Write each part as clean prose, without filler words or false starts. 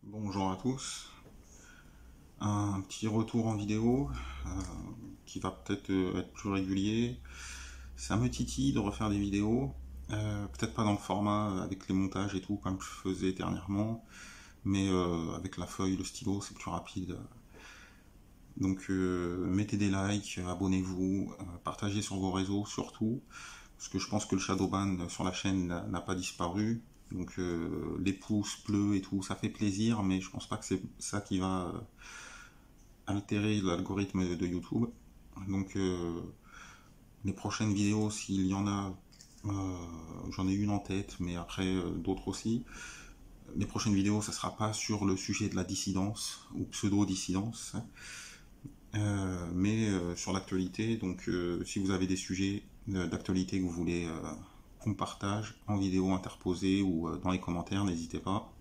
Bonjour à tous, un petit retour en vidéo euh, qui va peut-être être plus régulier. Ça me titille de refaire des vidéos, peut-être pas dans le format avec les montages et tout comme je faisais dernièrement, mais avec la feuille, le stylo, c'est plus rapide. Donc mettez des likes, abonnez-vous, partagez sur vos réseaux surtout, parce que je pense que le shadowban sur la chaîne n'a pas disparu. Donc les pouces bleus et tout, ça fait plaisir, mais je pense pas que c'est ça qui va altérer l'algorithme de YouTube. Donc les prochaines vidéos, s'il y en a, j'en ai une en tête, mais après d'autres aussi. Les prochaines vidéos, ça sera pas sur le sujet de la dissidence ou pseudo-dissidence, mais sur l'actualité. Donc si vous avez des sujets d'actualité que vous voulez qu'on partage en vidéo interposée ou dans les commentaires, n'hésitez pas.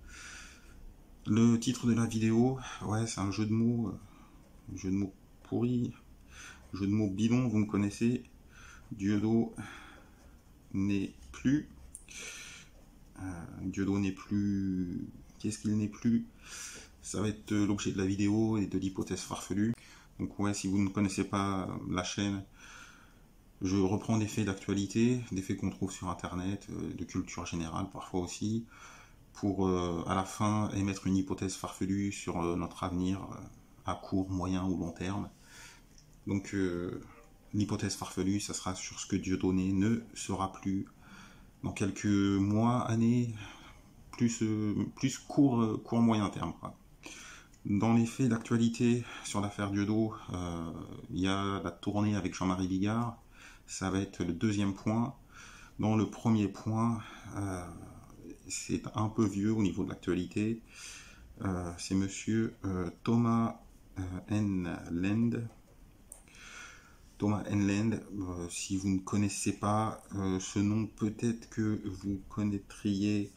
Le titre de la vidéo, ouais, c'est un jeu de mots pourri, jeu de mots bidon, vous me connaissez. Dieudo n'est plus. Dieudo n'est plus. Qu'est-ce qu'il n'est plus? Ça va être l'objet de la vidéo et de l'hypothèse farfelue. Donc ouais, si vous ne connaissez pas la chaîne, je reprends des faits d'actualité, des faits qu'on trouve sur internet, de culture générale parfois aussi, pour à la fin émettre une hypothèse farfelue sur notre avenir à court, moyen ou long terme. Donc l'hypothèse farfelue, ça sera sur ce que Dieudonné ne sera plus dans quelques mois, années, plus court moyen terme, quoi. Dans les faits d'actualité sur l'affaire Dieudo, il y a la tournée avec Jean-Marie Bigard. Ça va être le deuxième point. Dans le premier point, c'est un peu vieux au niveau de l'actualité. C'est monsieur Thomas Enland. Thomas Enland, si vous ne connaissez pas ce nom, peut-être que vous connaîtriez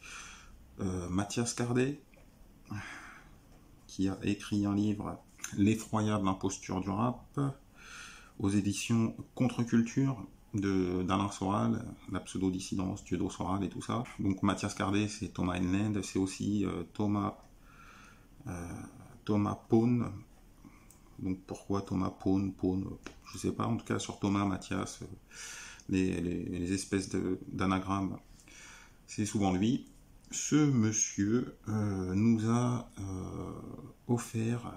Mathias Cardet, qui a écrit un livre, L'effroyable imposture du rap, aux éditions Contre-Culture d'Alain Soral, la pseudo-dissidence, Dieudo Soral et tout ça. Donc Mathias Cardet, c'est Thomas Enland, c'est aussi Thomas Paune. Donc pourquoi Thomas Paune, je sais pas, en tout cas sur Thomas, Mathias, les espèces d'anagrammes, c'est souvent lui. Ce monsieur nous a offert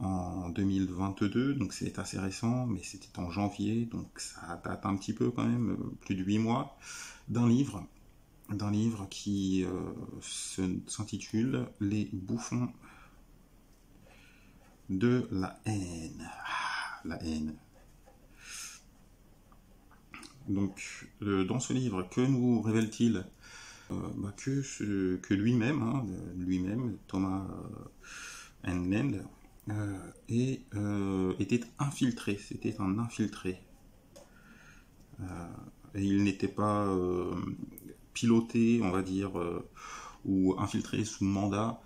en 2022, donc c'est assez récent, mais c'était en janvier, donc ça date un petit peu quand même, plus de 8 mois, d'un livre qui s'intitule Les bouffons de la haine. Ah, la haine. Donc, dans ce livre, que nous révèle-t-il? Que lui-même, Thomas Enland, était infiltré, c'était un infiltré. Et il n'était pas piloté, on va dire, ou infiltré sous mandat,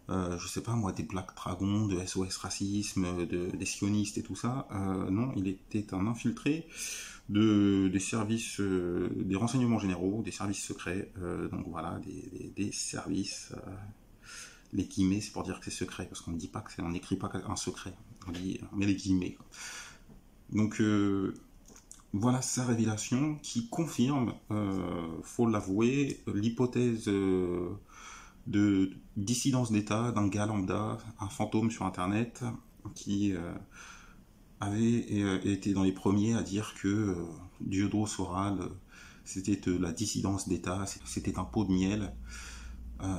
je sais pas moi, des Black Dragons, de SOS Racisme, des sionistes et tout ça. Non, il était un infiltré des services, des renseignements généraux, des services secrets, donc voilà, des services. Les guillemets, c'est pour dire que c'est secret, parce qu'on ne dit pas que c'est, on n'écrit pas un secret, on met les guillemets, quoi. Donc voilà sa révélation qui confirme, faut l'avouer, l'hypothèse de dissidence d'État d'un gars lambda, un fantôme sur Internet, qui avait été dans les premiers à dire que Dieudo Soral, c'était la dissidence d'État, c'était un pot de miel,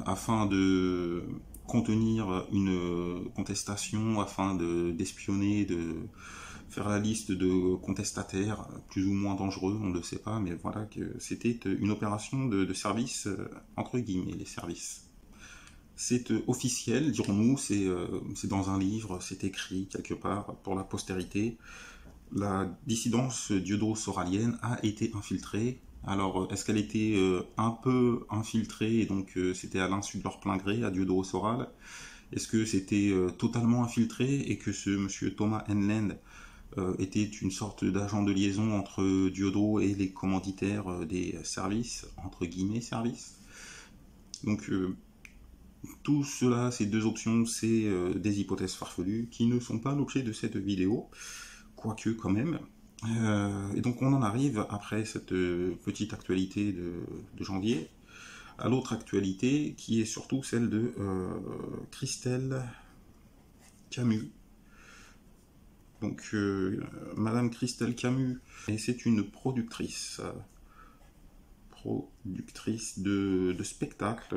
afin de contenir une contestation, afin d'espionner, de faire la liste de contestataires plus ou moins dangereux, on ne le sait pas, mais voilà que c'était une opération de service, entre guillemets, les services. C'est officiel, dirons-nous, c'est dans un livre, c'est écrit quelque part pour la postérité. La dissidence dieudo-soralienne a été infiltrée. Alors, est-ce qu'elle était un peu infiltrée et donc c'était à l'insu de leur plein gré à Dieudo-Soral? Est-ce que c'était totalement infiltré et que ce monsieur Thomas Enland était une sorte d'agent de liaison entre Dieudo et les commanditaires des services, entre guillemets services? Donc Tout cela, ces deux options, c'est des hypothèses farfelues qui ne sont pas l'objet de cette vidéo, quoique quand même. Et donc on en arrive, après cette petite actualité de janvier, à l'autre actualité qui est surtout celle de Christelle Camus. Donc Madame Christelle Camus, et c'est une productrice de spectacles,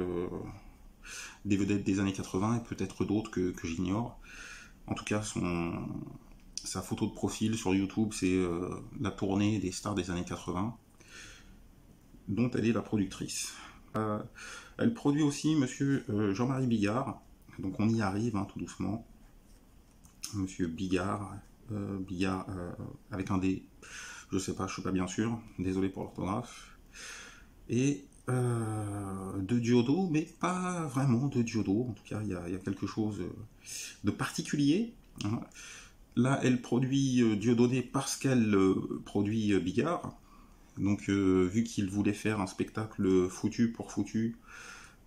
des vedettes des années 80 et peut-être d'autres que j'ignore. En tout cas, sa photo de profil sur YouTube, c'est la tournée des stars des années 80, dont elle est la productrice. Elle produit aussi Monsieur Jean-Marie Bigard, donc on y arrive tout doucement. Monsieur Bigard, avec un D, je sais pas, je suis pas bien sûr, désolé pour l'orthographe. Et de Diodo, mais pas vraiment de Diodo, en tout cas il y a quelque chose de particulier. Hein. Là, elle produit Dieudonné parce qu'elle produit Bigard. Donc, vu qu'il voulait faire un spectacle foutu pour foutu,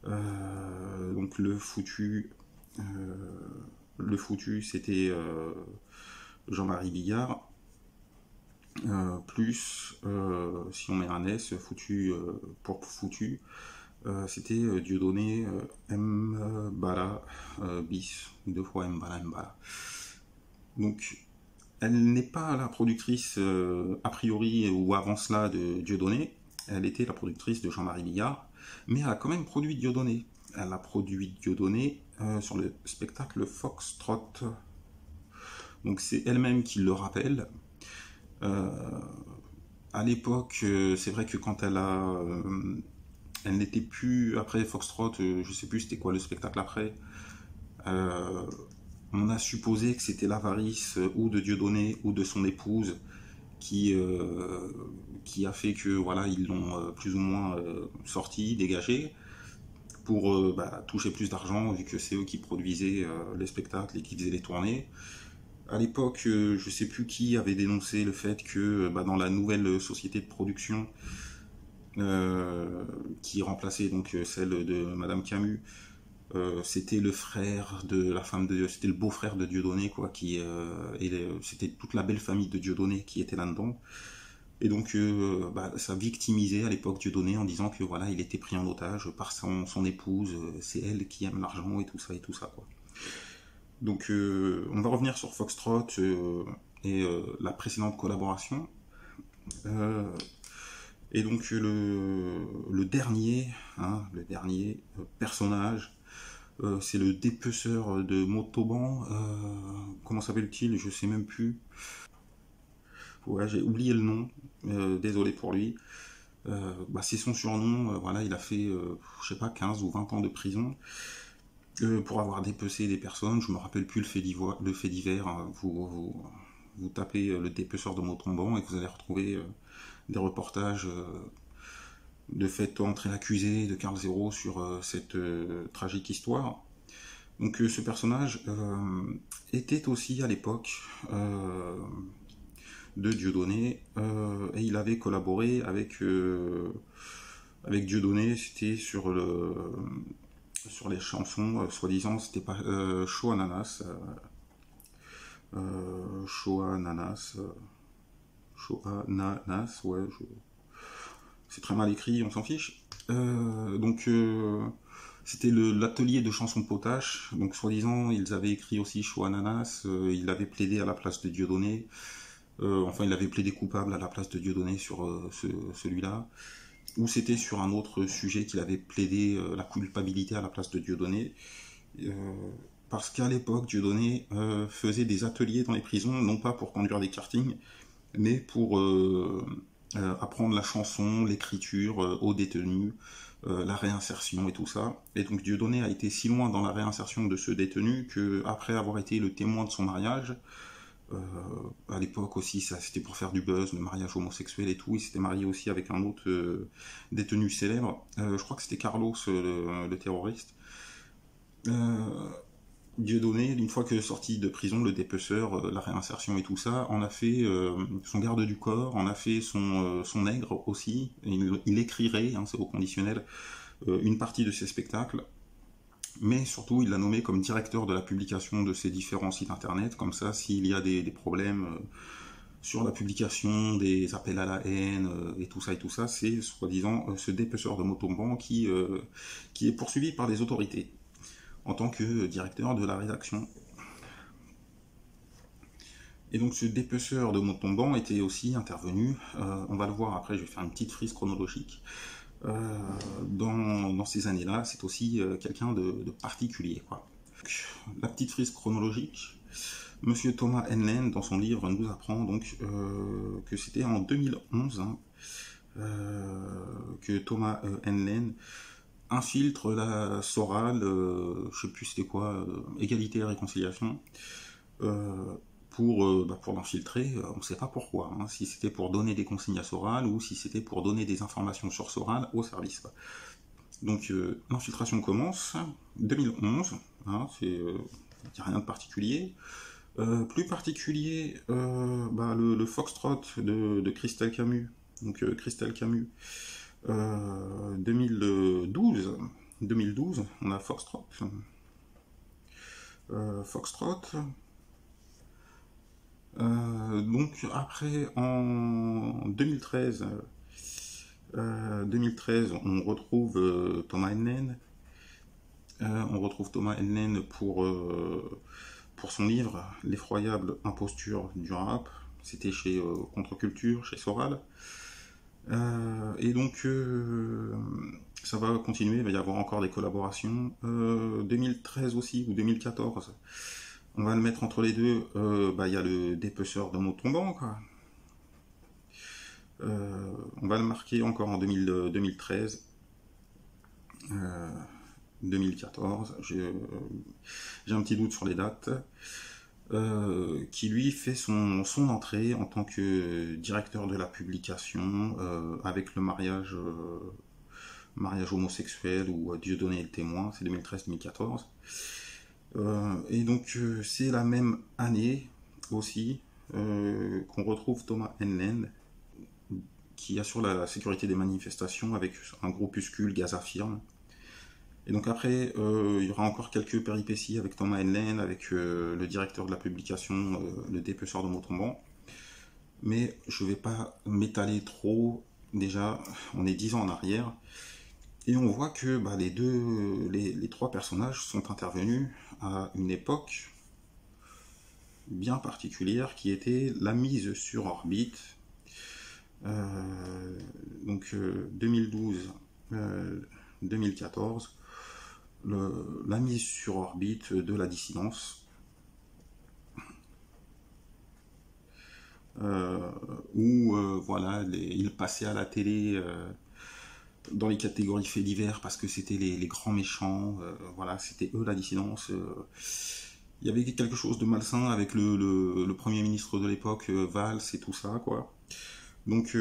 donc le foutu, c'était Jean-Marie Bigard, plus, si on met un S, foutu pour foutu, c'était Dieudonné Mbala bis, 2 fois Mbala. Donc, elle n'est pas la productrice a priori ou avant cela de Dieudonné, elle était la productrice de Jean-Marie Bigard, mais elle a quand même produit Dieudonné. Elle a produit Dieudonné sur le spectacle Foxtrot. Donc c'est elle-même qui le rappelle. À l'époque, c'est vrai que quand elle n'était plus après Foxtrot, je sais plus c'était quoi le spectacle après. On a supposé que c'était l'avarice ou de Dieudonné ou de son épouse qui a fait que voilà ils l'ont plus ou moins sorti, dégagé pour toucher plus d'argent vu que c'est eux qui produisaient les spectacles et qui faisaient les tournées. À l'époque, je sais plus qui avait dénoncé le fait que dans la nouvelle société de production qui remplaçait donc celle de Madame Camus, c'était le frère de la femme de, c'était le beau-frère de Dieudonné quoi, c'était toute la belle famille de Dieudonné qui était là-dedans. Et donc ça victimisait à l'époque Dieudonné en disant que voilà il était pris en otage par son épouse, c'est elle qui aime l'argent et tout ça quoi. Donc on va revenir sur Foxtrot et la précédente collaboration. Et donc le dernier personnage, c'est le dépeceur de Montauban. Comment s'appelle-t-il? Je sais même plus. Ouais, j'ai oublié le nom. Désolé pour lui. C'est son surnom. Voilà, il a fait, je sais pas, 15 ou 20 ans de prison pour avoir dépecé des personnes. Je me rappelle plus le fait divers. Hein. Vous tapez le dépeceur de Montauban et vous allez retrouver des reportages de fait entrer l'accusé de Karl Zéro sur cette tragique histoire. Donc ce personnage était aussi à l'époque de Dieudonné et il avait collaboré avec Dieudonné, c'était sur les chansons, soi-disant c'était pas Chaud Ananas, ouais, c'est très mal écrit, on s'en fiche. C'était l'atelier de chansons potaches, donc soi-disant ils avaient écrit aussi Chaud Ananas, il avait plaidé à la place de Dieudonné, il avait plaidé coupable à la place de Dieudonné sur celui-là, ou c'était sur un autre sujet qu'il avait plaidé la culpabilité à la place de Dieudonné, parce qu'à l'époque Dieudonné faisait des ateliers dans les prisons, non pas pour conduire des kartings, mais pour apprendre la chanson, l'écriture aux détenus, la réinsertion et tout ça. Et donc Dieudonné a été si loin dans la réinsertion de ce détenu qu'après avoir été le témoin de son mariage, à l'époque aussi ça c'était pour faire du buzz, le mariage homosexuel et tout, il s'était marié aussi avec un autre détenu célèbre, je crois que c'était Carlos le terroriste. Dieudonné, une fois que sorti de prison, le dépeceur, la réinsertion et tout ça, en a fait son garde du corps, en a fait son nègre aussi. Il écrirait, c'est au conditionnel, une partie de ses spectacles. mais surtout il l'a nommé comme directeur de la publication de ces différents sites internet, comme ça s'il y a des problèmes sur la publication, des appels à la haine et tout ça, c'est soi-disant ce dépeceur de Montauban qui est poursuivi par les autorités en tant que directeur de la rédaction. Et donc ce dépeceur de Montauban était aussi intervenu, on va le voir après, je vais faire une petite frise chronologique, dans ces années-là, c'est aussi quelqu'un de particulier, quoi. Donc, la petite frise chronologique, Monsieur Thomas Henlen, dans son livre, nous apprend donc que c'était en 2011 que Thomas Henlen infiltre la Soral, je sais plus c'était quoi, égalité et réconciliation, pour l'infiltrer, on ne sait pas pourquoi, hein, si c'était pour donner des consignes à Soral ou si c'était pour donner des informations sur Soral au service. Donc l'infiltration commence, 2011, hein, il n'y a rien de particulier. Plus particulier, le Foxtrot de Christelle Camus, donc Christelle Camus, 2012, on a Foxtrot. Donc après, en 2013, on retrouve Thomas Henlen. Pour son livre L'effroyable imposture du rap. C'était chez Contre-Culture, chez Soral. Et donc ça va continuer, il va y avoir encore des collaborations. 2013 aussi, ou 2014, on va le mettre entre les deux, il y a le dépeceur de Montauban, quoi. On va le marquer encore en 2013. 2014, j'ai un petit doute sur les dates, qui lui fait son entrée en tant que directeur de la publication, avec le mariage homosexuel ou Dieudonné le témoin, c'est 2013-2014. Et donc c'est la même année aussi qu'on retrouve Thomas Henlen, qui assure la sécurité des manifestations avec un groupuscule Gazafirme. Et donc après, il y aura encore quelques péripéties avec Thomas Henlen, avec le directeur de la publication, le dépeceur de Montauban. Mais je ne vais pas m'étaler trop. Déjà, on est 10 ans en arrière. Et on voit que les trois personnages sont intervenus à une époque bien particulière qui était la mise sur orbite. Donc 2012-2014. La mise sur orbite de la dissidence, où voilà, ils passaient à la télé dans les catégories faits divers parce que c'était les grands méchants, voilà, c'était eux la dissidence. Il y avait quelque chose de malsain avec le premier ministre de l'époque, Valls et tout ça, quoi. Donc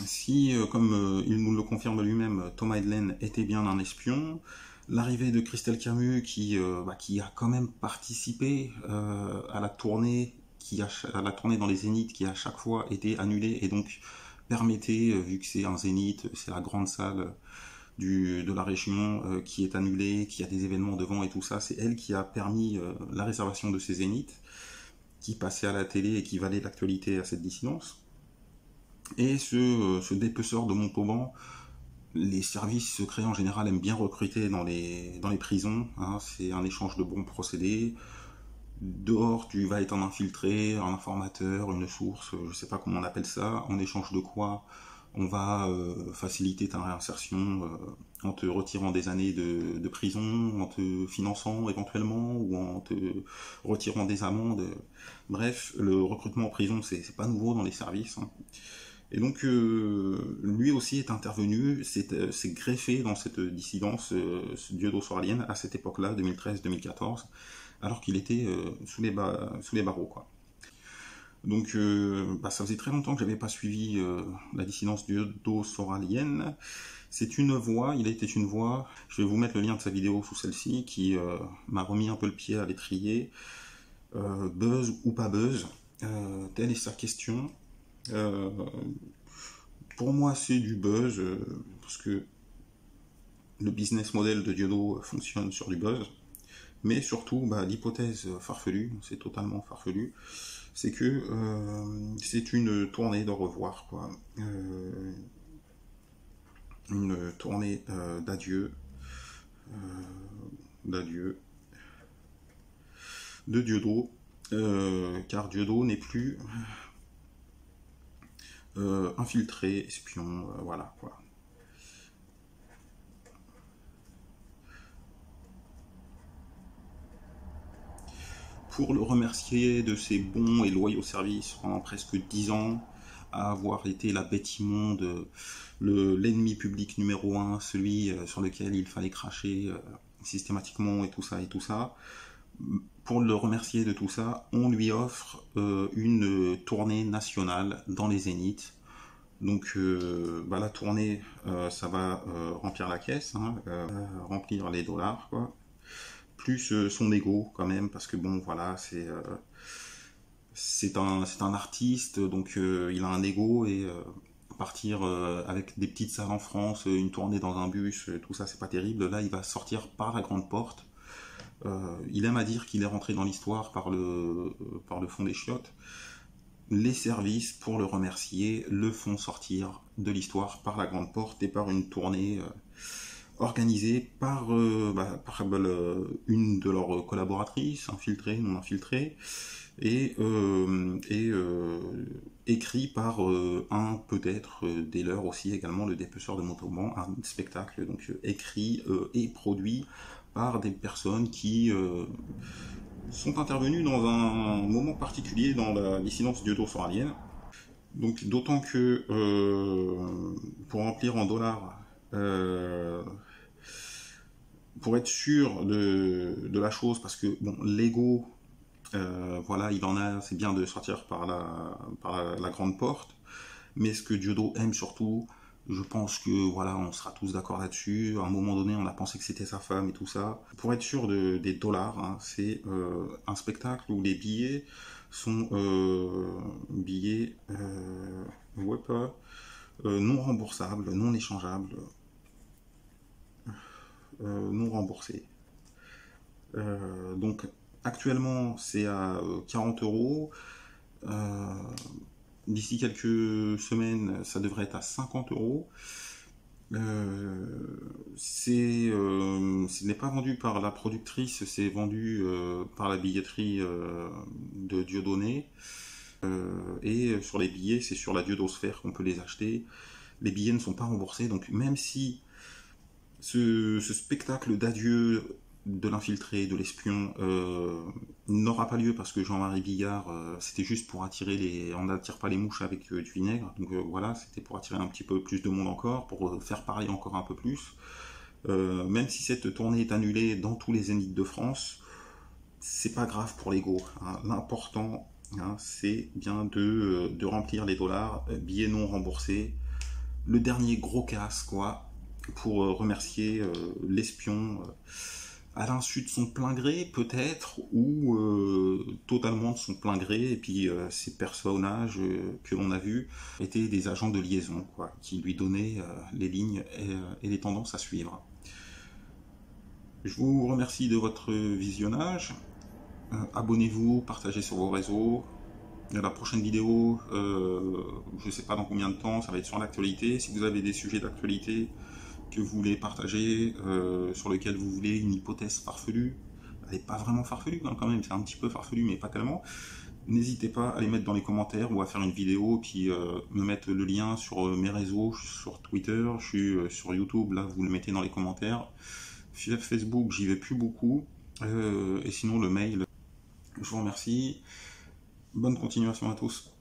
si, comme il nous le confirme lui-même, Thomas Henlen était bien un espion, l'arrivée de Christelle Camus qui a quand même participé à la tournée dans les zéniths qui à chaque fois était annulée et donc permettait, vu que c'est un zénith, c'est la grande salle de la région qui est annulée, qui a des événements devant et tout ça, c'est elle qui a permis la réservation de ces zéniths qui passaient à la télé et qui valaient l'actualité à cette dissidence. Et ce dépeceur de Montauban, les services secrets en général aiment bien recruter dans les prisons, hein, c'est un échange de bons procédés. Dehors, tu vas être un infiltré, un informateur, une source, je sais pas comment on appelle ça, en échange de quoi on va faciliter ta réinsertion en te retirant des années de prison, en te finançant éventuellement, ou en te retirant des amendes. Bref, le recrutement en prison, c'est pas nouveau dans les services, hein. Et donc, lui aussi est intervenu, s'est greffé dans cette dissidence dieudo-soralienne à cette époque-là, 2013-2014, alors qu'il était sous les barreaux, quoi. Donc, ça faisait très longtemps que j'avais pas suivi la dissidence dieudo-soralienne. C'est une voix, il a été une voix. Je vais vous mettre le lien de sa vidéo sous celle-ci, qui m'a remis un peu le pied à l'étrier. Buzz ou pas buzz, telle est sa question. Pour moi c'est du buzz parce que le business model de Diodo fonctionne sur du buzz. Mais surtout, l'hypothèse farfelue, c'est totalement farfelu, c'est que c'est une tournée d'au revoir, quoi. Une tournée d'adieu, de Diodo, car Diodo n'est plus infiltré, espion, voilà, quoi. Pour le remercier de ses bons et loyaux services pendant presque 10 ans, à avoir été la bête immonde, l'ennemi public numéro 1, celui sur lequel il fallait cracher systématiquement et tout ça. Pour le remercier de tout ça, on lui offre une tournée nationale dans les Zéniths. Donc la tournée, ça va remplir la caisse, hein, remplir les dollars, quoi. Plus son ego quand même, parce que bon, voilà, c'est un artiste, donc il a un ego, et partir avec des petites salles en France, une tournée dans un bus, tout ça, c'est pas terrible. Là, il va sortir par la grande porte. Il aime à dire qu'il est rentré dans l'histoire par le fond des chiottes. Les services, pour le remercier, le font sortir de l'histoire par la grande porte et par une tournée organisée par une de leurs collaboratrices, infiltrée, non infiltrée, et écrit par un peut-être des leurs aussi également, le dépeceur de Montauban, un spectacle donc écrit et produit par des personnes qui sont intervenues dans un moment particulier dans la dissidence diodo-soralienne. Donc d'autant que pour remplir en dollars, pour être sûr de la chose, parce que bon, l'ego, voilà, il en a, c'est bien de sortir par la grande porte, mais ce que Diodo aime surtout, je pense que voilà, on sera tous d'accord là-dessus. À un moment donné, on a pensé que c'était sa femme et tout ça. Pour être sûr des dollars, hein, c'est un spectacle où les billets sont non remboursables, non échangeables, non remboursés. Donc actuellement, c'est à 40 euros. D'ici quelques semaines, ça devrait être à 50 euros. Ce n'est pas vendu par la productrice, c'est vendu par la billetterie de Dieudonné. Et sur les billets, c'est sur la Diodosphère qu'on peut les acheter. Les billets ne sont pas remboursés, donc même si ce spectacle d'adieu de l'infiltré, de l'espion, n'aura pas lieu parce que Jean-Marie Bigard, c'était juste pour attirer on n'attire pas les mouches avec du vinaigre, donc voilà, c'était pour attirer un petit peu plus de monde encore, pour faire parler encore un peu plus. Même si cette tournée est annulée dans tous les Zéniths de France, c'est pas grave pour l'ego, hein. L'important, hein, c'est bien de remplir les dollars, billets non remboursés, le dernier gros casse, quoi, pour remercier l'espion, à l'insu de son plein gré peut-être, ou totalement de son plein gré, et puis ces personnages que l'on a vus étaient des agents de liaison, quoi, qui lui donnaient les lignes et les tendances à suivre. Je vous remercie de votre visionnage, abonnez-vous, partagez sur vos réseaux. La prochaine vidéo, je ne sais pas dans combien de temps, ça va être sur l'actualité. Si vous avez des sujets d'actualité que vous voulez partager, sur lesquels vous voulez une hypothèse farfelue, elle n'est pas vraiment farfelue hein, quand même, c'est un petit peu farfelu mais pas tellement, n'hésitez pas à les mettre dans les commentaires ou à faire une vidéo, puis me mettre le lien sur mes réseaux, je suis sur Twitter, je suis sur YouTube, là vous le mettez dans les commentaires, Facebook j'y vais plus beaucoup, et sinon le mail. Je vous remercie, bonne continuation à tous.